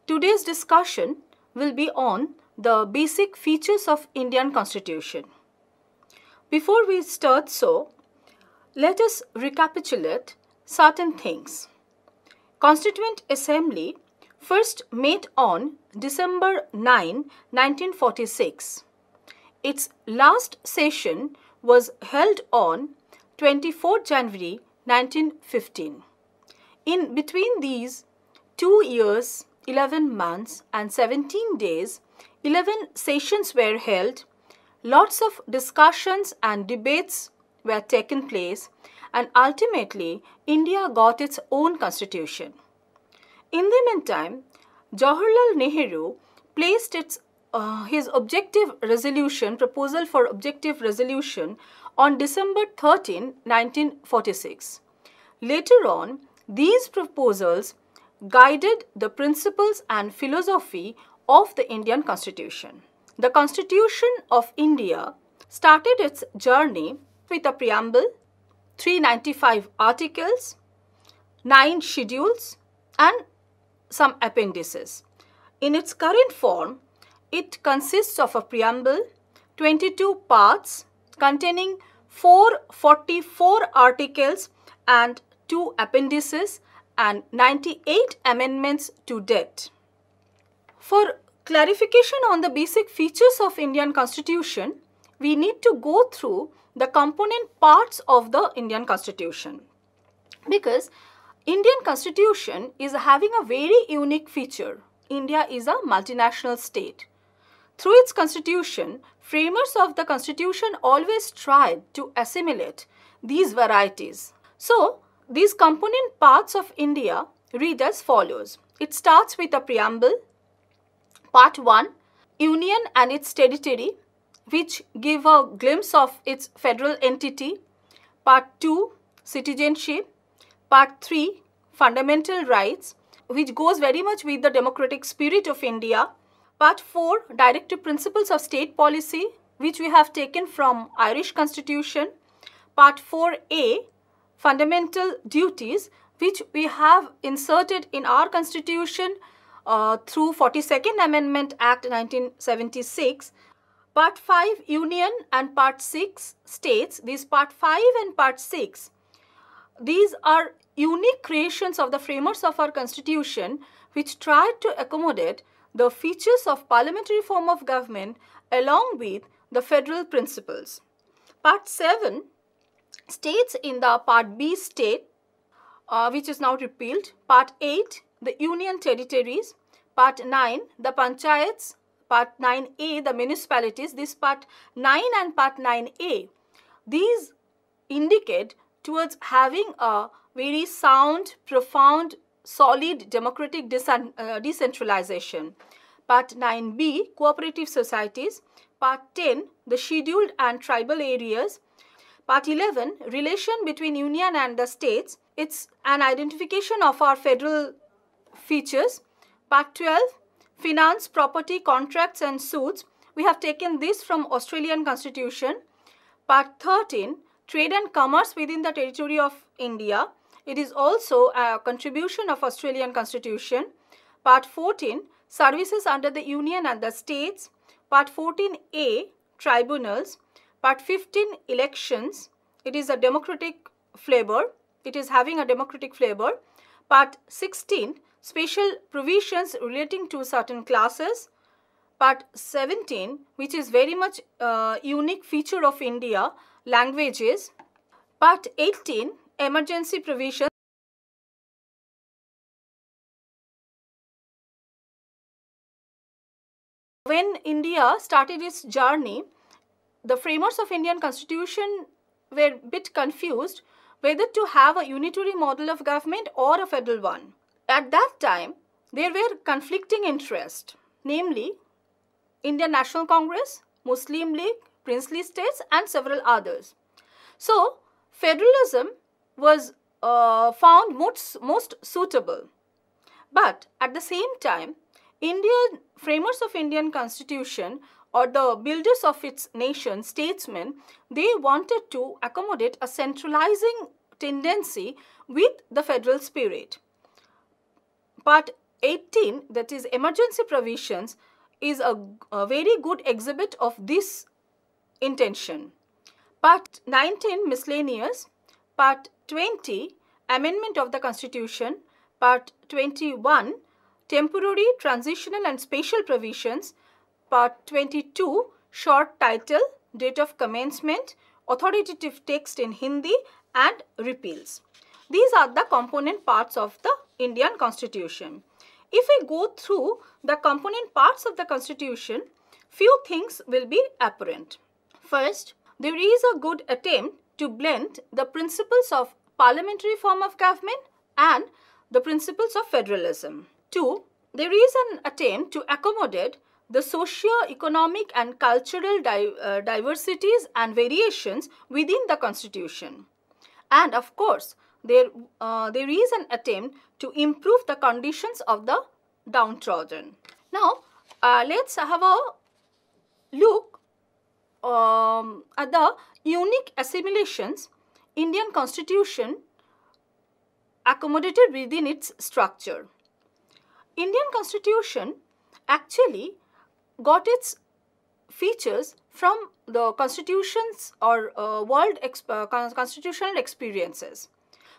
Today's discussion will be on the basic features of Indian Constitution. Before we start let us recapitulate certain things. Constituent Assembly first met on December 9, 1946. Its last session was held on 24 January 1915. In between these 2 years, 11 months and 17 days, 11 sessions were held, lots of discussions and debates were taken place, and ultimately India got its own constitution. In the meantime, Jawaharlal Nehru placed his proposal for objective resolution on December 13, 1946. Later on, these proposals guided the principles and philosophy of the Indian Constitution. The Constitution of India started its journey with a preamble, 395 articles, 9 schedules, and some appendices. In its current form, it consists of a preamble, 22 parts containing 444 articles and 2 appendices and 98 amendments to date. For clarification on the basic features of Indian Constitution, we need to go through the component parts of the Indian Constitution, because Indian Constitution is having a very unique feature. India is a multinational state. Through its constitution, framers of the constitution always tried to assimilate these varieties. So, these component parts of India read as follows. It starts with a preamble. Part 1, Union and its territory, which give a glimpse of its federal entity. Part 2, Citizenship. Part 3, Fundamental Rights, which goes very much with the democratic spirit of India. Part 4, Directive Principles of State Policy, which we have taken from Irish Constitution. Part 4A, Fundamental Duties, which we have inserted in our Constitution through 42nd Amendment Act 1976. Part 5, Union, and Part 6, States. These Part 5 and Part 6, these are unique creations of the framers of our Constitution, which tried to accommodate the features of parliamentary form of government along with the federal principles. Part 7 states in the Part B state, which is now repealed. Part 8, the union territories. Part 9, the panchayats. Part 9A, the municipalities. This Part 9 and Part 9A, these indicate towards having a very sound, profound, solid democratic decentralization. Part 9B, cooperative societies. Part 10, the scheduled and tribal areas. Part 11, relation between union and the states. It's an identification of our federal features. Part 12, finance, property, contracts and suits. We have taken this from Australian Constitution. Part 13, trade and commerce within the territory of India. It is also a contribution of Australian Constitution. Part 14, services under the Union and the states. Part 14A, tribunals. Part 15, elections. It is a democratic flavor. It is having a democratic flavor. Part 16, special provisions relating to certain classes. Part 17, which is very much unique feature of India, languages. Part 18, emergency provisions. When India started its journey, the framers of Indian Constitution were a bit confused whether to have a unitary model of government or a federal one. At that time, there were conflicting interests, namely Indian National Congress, Muslim League, princely states and several others. So, federalism was found most suitable. But at the same time, Indian framers of Indian Constitution or the builders of its nation, statesmen, they wanted to accommodate a centralizing tendency with the federal spirit. But 18, that is emergency provisions, is a very good exhibit of this intention. Part 19, miscellaneous. Part 20, amendment of the Constitution. Part 21, temporary, transitional and special provisions. Part 22, short title, date of commencement, authoritative text in Hindi and repeals. These are the component parts of the Indian Constitution. If we go through the component parts of the Constitution, few things will be apparent. First, there is a good attempt to blend the principles of parliamentary form of government and the principles of federalism. 2. There is an attempt to accommodate the socio-economic and cultural diversities and variations within the Constitution. And of course, there is an attempt to improve the conditions of the downtrodden. Now, let's have a look at the unique assimilations Indian Constitution accommodated within its structure. Indian Constitution actually got its features from the constitutions or world constitutional experiences.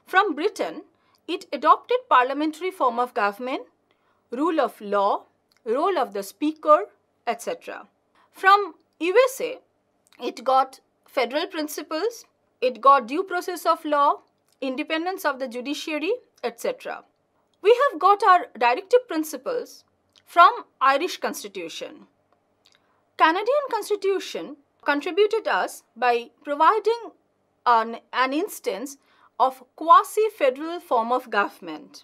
From Britain, it adopted parliamentary form of government, rule of law, role of the speaker, etc. From USA, it got federal principles, it got due process of law, independence of the judiciary, etc. We have got our directive principles from Irish Constitution. Canadian Constitution contributed us by providing an instance of quasi-federal form of government.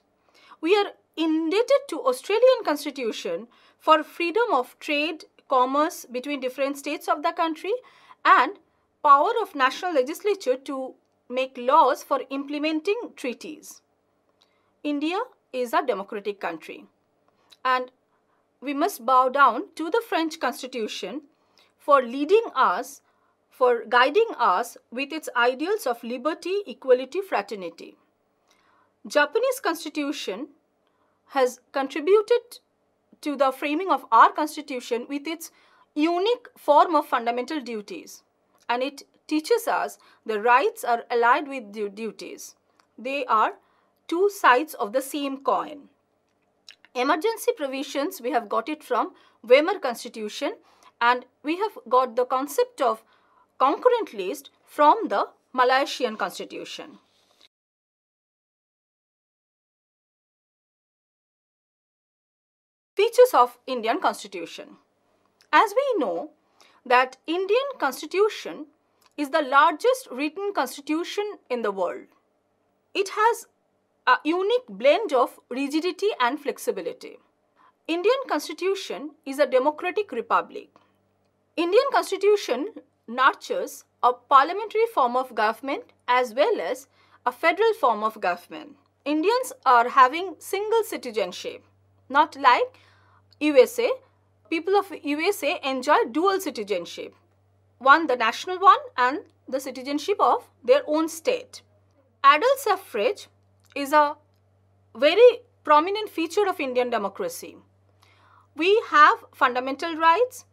We are indebted to Australian Constitution for freedom of trade, commerce between different states of the country and power of national legislature to make laws for implementing treaties. India is a democratic country and we must bow down to the French Constitution for leading us, for guiding us with its ideals of liberty, equality, fraternity. Japanese Constitution has contributed to the framing of our Constitution with its unique form of fundamental duties, and it teaches us the rights are allied with duties. They are two sides of the same coin. Emergency provisions, we have got it from Weimar Constitution, and we have got the concept of concurrent list from the Malaysian Constitution. Features of Indian Constitution. As we know that Indian Constitution is the largest written constitution in the world. It has a unique blend of rigidity and flexibility. Indian Constitution is a democratic republic. Indian Constitution nurtures a parliamentary form of government as well as a federal form of government. Indians are having single citizenship, not like USA. People of USA enjoy dual citizenship, one the national one and the citizenship of their own state. Adult suffrage is a very prominent feature of Indian democracy. We have fundamental rights.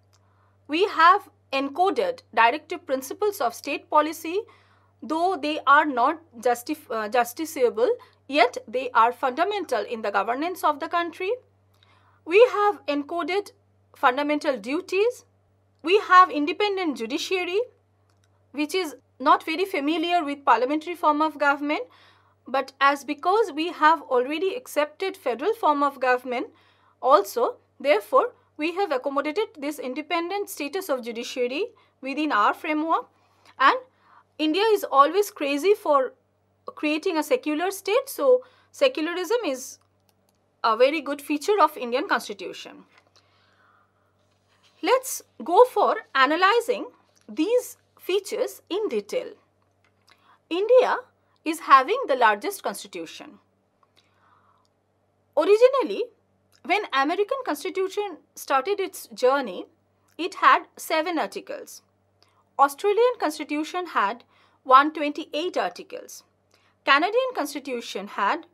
We have encoded directive principles of state policy. Though they are not justiciable, yet they are fundamental in the governance of the country. We have encoded fundamental duties. We have independent judiciary, which is not very familiar with parliamentary form of government, but because we have already accepted federal form of government also, therefore we have accommodated this independent status of judiciary within our framework. And India is always crazy for creating a secular state, so secularism is a very good feature of Indian Constitution. Let's go for analyzing these features in detail. India is having the largest constitution. Originally, when American Constitution started its journey, it had 7 articles. Australian Constitution had 128 articles. Canadian Constitution had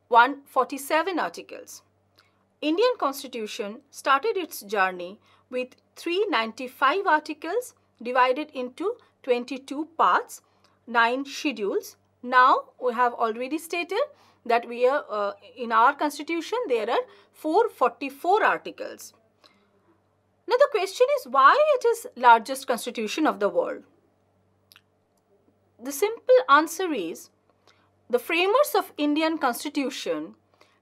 147 articles. Indian Constitution started its journey with 395 articles divided into 22 parts, 9 schedules. Now we have already stated that we are in our constitution there are 444 articles. Now the question is, why it is largest constitution of the world? The simple answer is, the framers of Indian Constitution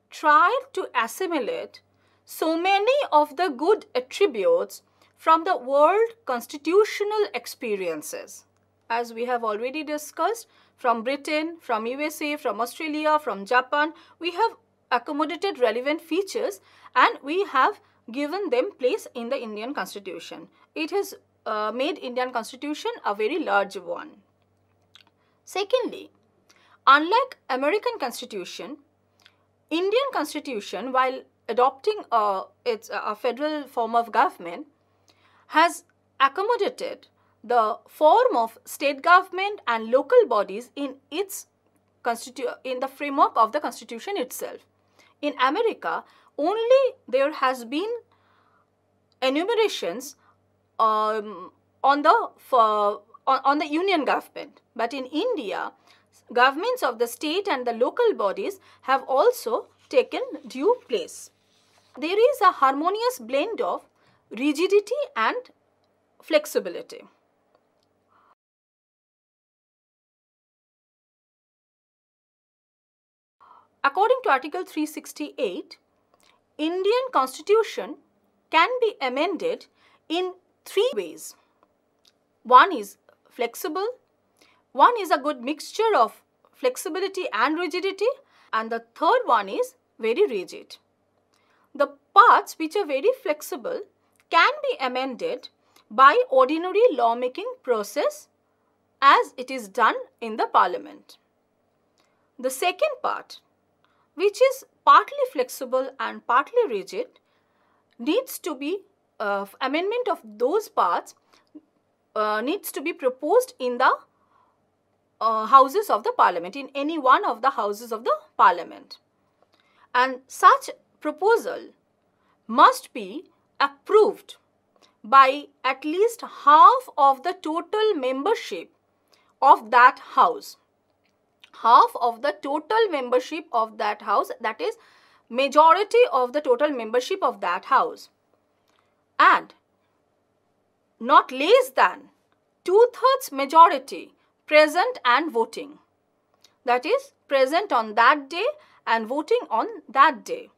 tried to assimilate so many of the good attributes from the world constitutional experiences. As we have already discussed, from Britain, from USA, from Australia, from Japan, we have accommodated relevant features and we have given them place in the Indian Constitution. It has made Indian Constitution a very large one. Secondly, unlike American Constitution, Indian Constitution, while adopting its a federal form of government, has accommodated the form of state government and local bodies in the framework of the Constitution itself. In America, only there has been enumerations on the union government, but in India, governments of the state and the local bodies have also taken due place. There is a harmonious blend of rigidity and flexibility. According to Article 368, Indian Constitution can be amended in 3 ways. One is flexible, one is a good mixture of flexibility and rigidity, and the third one is very rigid. The parts which are very flexible can be amended by ordinary lawmaking process as it is done in the Parliament. The second part, which is partly flexible and partly rigid, needs to be amendment of those parts needs to be proposed in the houses of the Parliament, in any one of the houses of the Parliament. And such proposal must be approved by at least half of the total membership of that house. Half of the total membership of that house, that is majority of the total membership of that house, and not less than 2/3 majority present and voting, that is present on that day and voting on that day.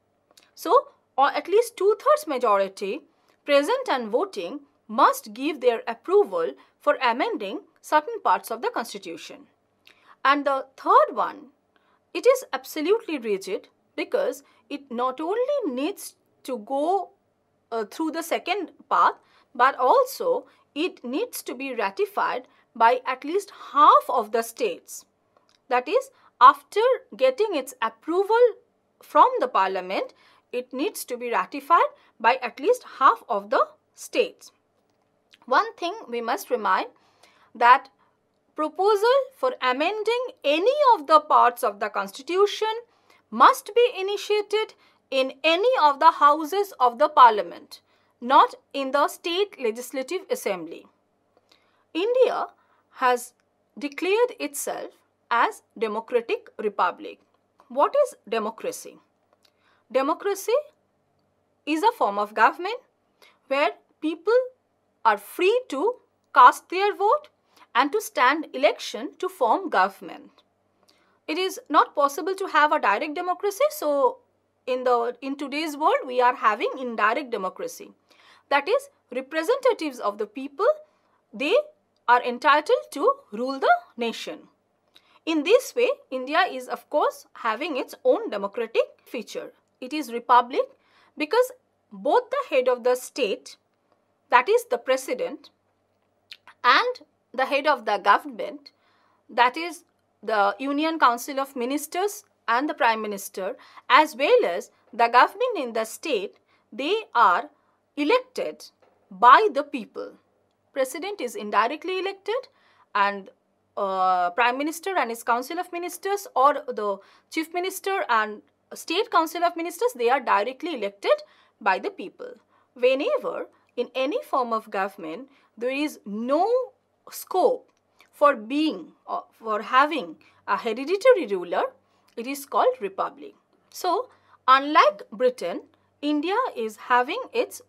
So, or at least 2/3 majority present and voting must give their approval for amending certain parts of the Constitution. And the third one, it is absolutely rigid because it not only needs to go through the second path, but also it needs to be ratified by at least half of the states. That is, after getting its approval from the Parliament, it needs to be ratified by at least half of the states. One thing we must remind, that proposal for amending any of the parts of the Constitution must be initiated in any of the houses of the Parliament, not in the state legislative assembly. India has declared itself as democratic republic. What is democracy? Democracy is a form of government where people are free to cast their vote and to stand election to form government. It is not possible to have a direct democracy, so in today's world we are having indirect democracy. That is, representatives of the people, they are entitled to rule the nation. In this way, India is of course having its own democratic feature. It is republic because both the head of the state, that is the president, and the head of the government, that is the Union Council of Ministers and the Prime Minister, as well as the government in the state, they are elected by the people. President is indirectly elected, and Prime Minister and his Council of Ministers, or the Chief Minister and State Council of Ministers, they are directly elected by the people. Whenever in any form of government there is no scope for having a hereditary ruler, it is called republic. So, unlike Britain, India is having its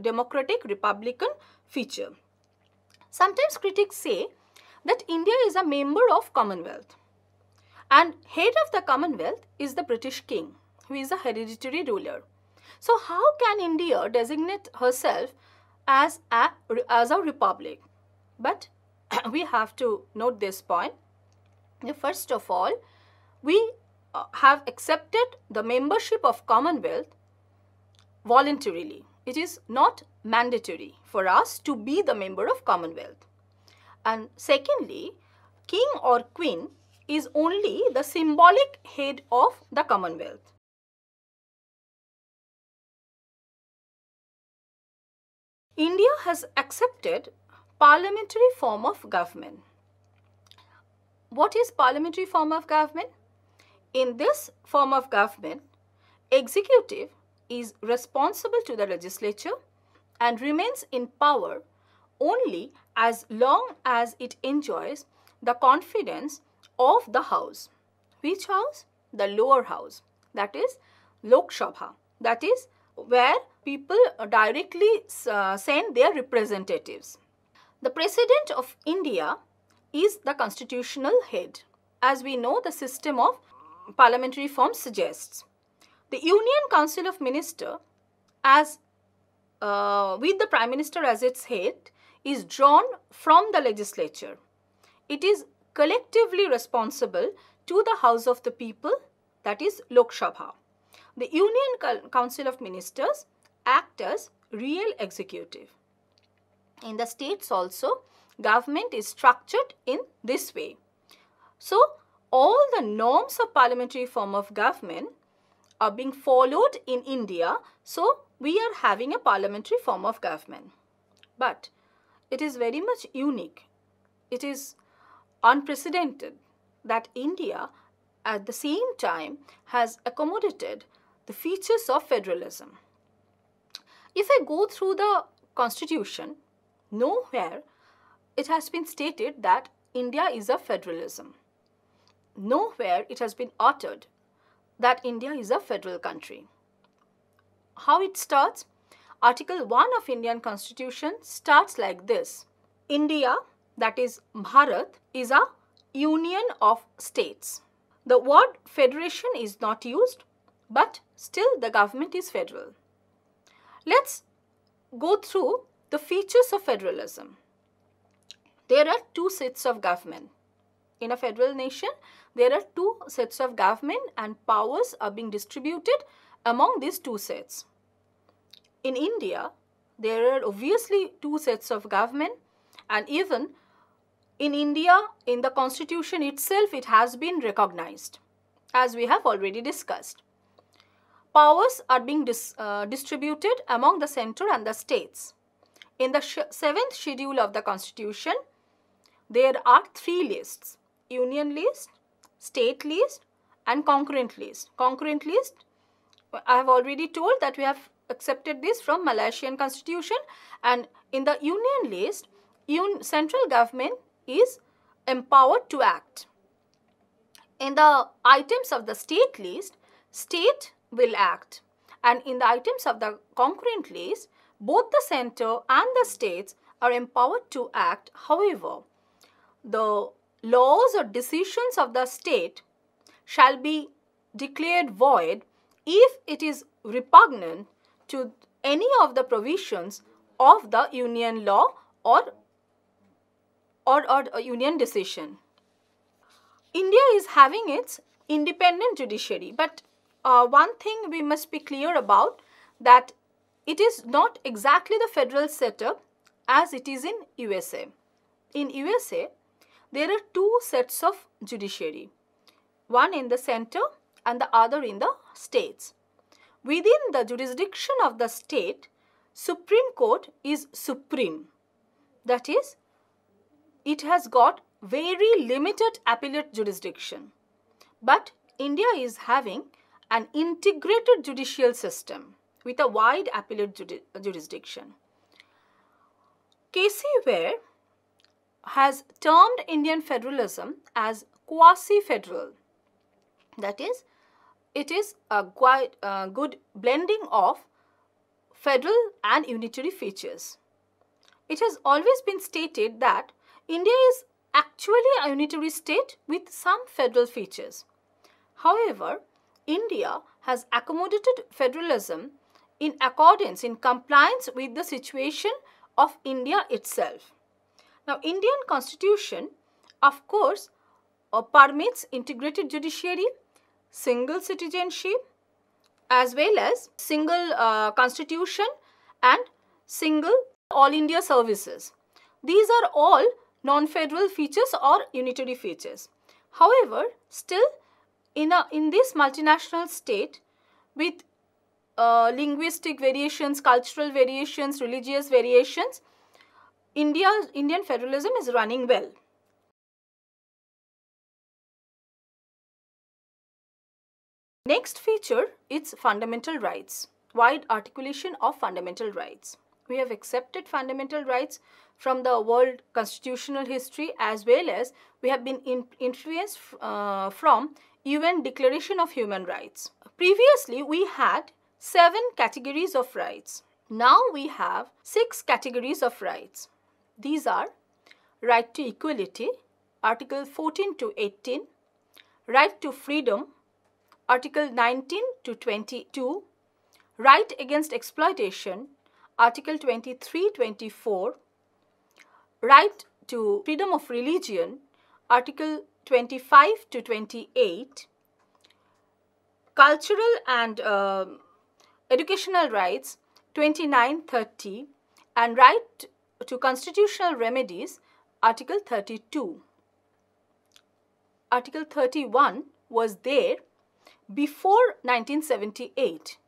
democratic republican feature. Sometimes critics say that India is a member of Commonwealth, and head of the Commonwealth is the British King, who is a hereditary ruler. So how can India designate herself as a republic? But we have to note this point. First of all, we have accepted the membership of Commonwealth voluntarily. It is not mandatory for us to be the member of Commonwealth. And secondly, king or queen is only the symbolic head of the Commonwealth. India has accepted parliamentary form of government. What is parliamentary form of government? In this form of government, executive is responsible to the legislature and remains in power only as long as it enjoys the confidence of the house. Which house? The lower house, that is Lok Sabha, that is where people directly send their representatives. The President of India is the constitutional head. As we know, the system of parliamentary form suggests. The Union Council of Ministers, as with the Prime Minister as its head, is drawn from the legislature. It is collectively responsible to the House of the People, that is Lok Sabha. The Union Council of Ministers act as real executive. In the states also, government is structured in this way. So, all the norms of parliamentary form of government are being followed in India. So, we are having a parliamentary form of government. But it is very much unique. It is unprecedented that India at the same time has accommodated the features of federalism. If I go through the constitution, nowhere it has been stated that India is a federalism. Nowhere it has been uttered that India is a federal country. How it starts? Article 1 of Indian Constitution starts like this. India, that is Bharat, is a union of states. The word federation is not used, but still the government is federal. Let's go through the features of federalism. There are two sets of government. In a federal nation, there are two sets of government and powers are being distributed among these two sets. In India, there are obviously two sets of government, and even in India, in the constitution itself, it has been recognized, as we have already discussed. Powers are being distributed among the center and the states. In the 7th schedule of the constitution, there are 3 lists: union list, state list, and concurrent list. Concurrent list, I have already told that we have accepted this from Malaysian constitution, and in the union list, central government is empowered to act. In the items of the state list, state will act, and in the items of the concurrent list, both the center and the states are empowered to act. However, the laws or decisions of the state shall be declared void if it is repugnant to any of the provisions of the union law or union decision. India is having its independent judiciary, but one thing we must be clear about, that it is not exactly the federal setup as it is in USA. In USA, there are 2 sets of judiciary, one in the center and the other in the states. Within the jurisdiction of the state, Supreme Court is supreme. That is, it has got very limited appellate jurisdiction. But India is having an integrated judicial system with a wide appellate jurisdiction. K.C. Ware has termed Indian federalism as quasi-federal. That is, it is a quite good blending of federal and unitary features. It has always been stated that India is actually a unitary state with some federal features. However, India has accommodated federalism in accordance, in compliance with the situation of India itself. Now, Indian Constitution, of course, permits integrated judiciary, single citizenship, as well as single constitution and single all India services. These are all non-federal features or unitary features. However, still in this multinational state with linguistic variations, cultural variations, religious variations, Indian federalism is running well. Next feature is fundamental rights, wide articulation of fundamental rights. We have accepted fundamental rights from the world constitutional history, as well as we have been influenced from UN Declaration of Human Rights. Previously, we had 7 categories of rights. Now we have 6 categories of rights. These are right to equality, Article 14 to 18, right to freedom, Article 19 to 22, right against exploitation, Article 23-24, right to freedom of religion, Article 25 to 28, cultural and educational rights 29-30, and right to constitutional remedies, Article 32. Article 31 was there before 1978.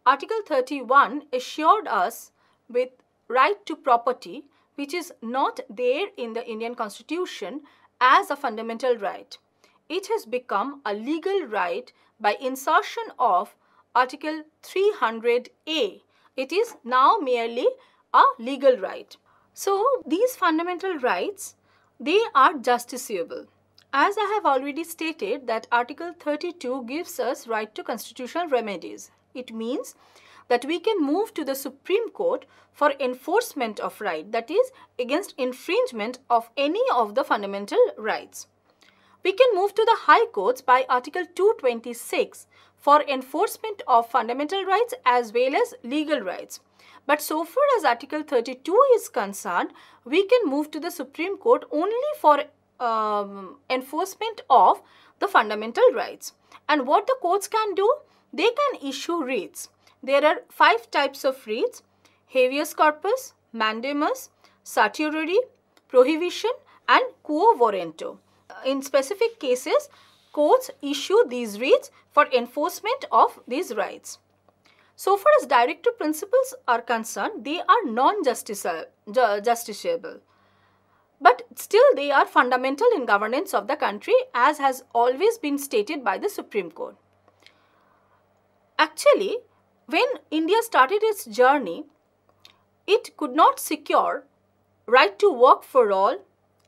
Article 31 assured us with right to property, which is not there in the Indian Constitution as a fundamental right. It has become a legal right by insertion of Article 300A. It is now merely a legal right. So, these fundamental rights, they are justiciable. As I have already stated that Article 32 gives us right to constitutional remedies. It means that we can move to the Supreme Court for enforcement of right, that is, against infringement of any of the fundamental rights. We can move to the High Courts by Article 226 for enforcement of fundamental rights as well as legal rights. But so far as Article 32 is concerned, we can move to the Supreme Court only for enforcement of the fundamental rights. And what the courts can do? They can issue writs. There are 5 types of writs: habeas corpus, mandamus, certiorari, prohibition, and quo warranto. In specific cases, courts issue these writs for enforcement of these rights. So far as directive principles are concerned, they are non-justiciable. But still they are fundamental in governance of the country, as has always been stated by the Supreme Court. Actually, when India started its journey, it could not secure right to work for all,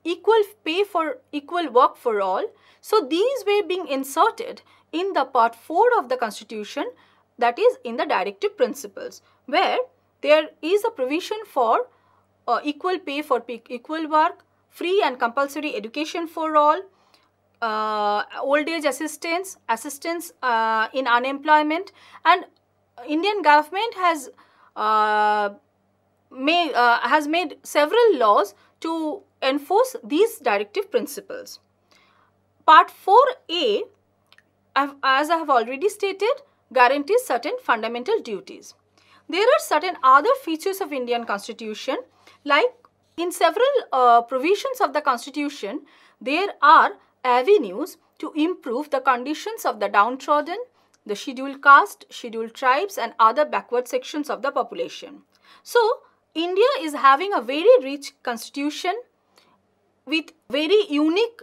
equal pay for equal work for all. So these were being inserted in the Part 4 of the Constitution, that is in the directive principles, where there is a provision for equal pay for equal work, free and compulsory education for all, old age assistance in unemployment, and Indian government has made several laws to enforce these directive principles. Part 4A, as I have already stated, guarantees certain fundamental duties. There are certain other features of Indian Constitution, like in several provisions of the Constitution, there are avenues to improve the conditions of the downtrodden, the scheduled caste, scheduled tribes, and other backward sections of the population. So, India is having a very rich constitution with very unique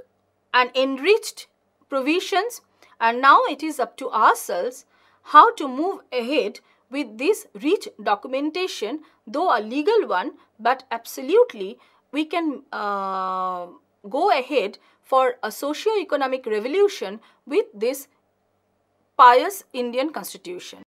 and enriched provisions And now it is up to ourselves how to move ahead with this rich documentation, though a legal one, but absolutely we can go ahead for a socio-economic revolution with this pious Indian constitution.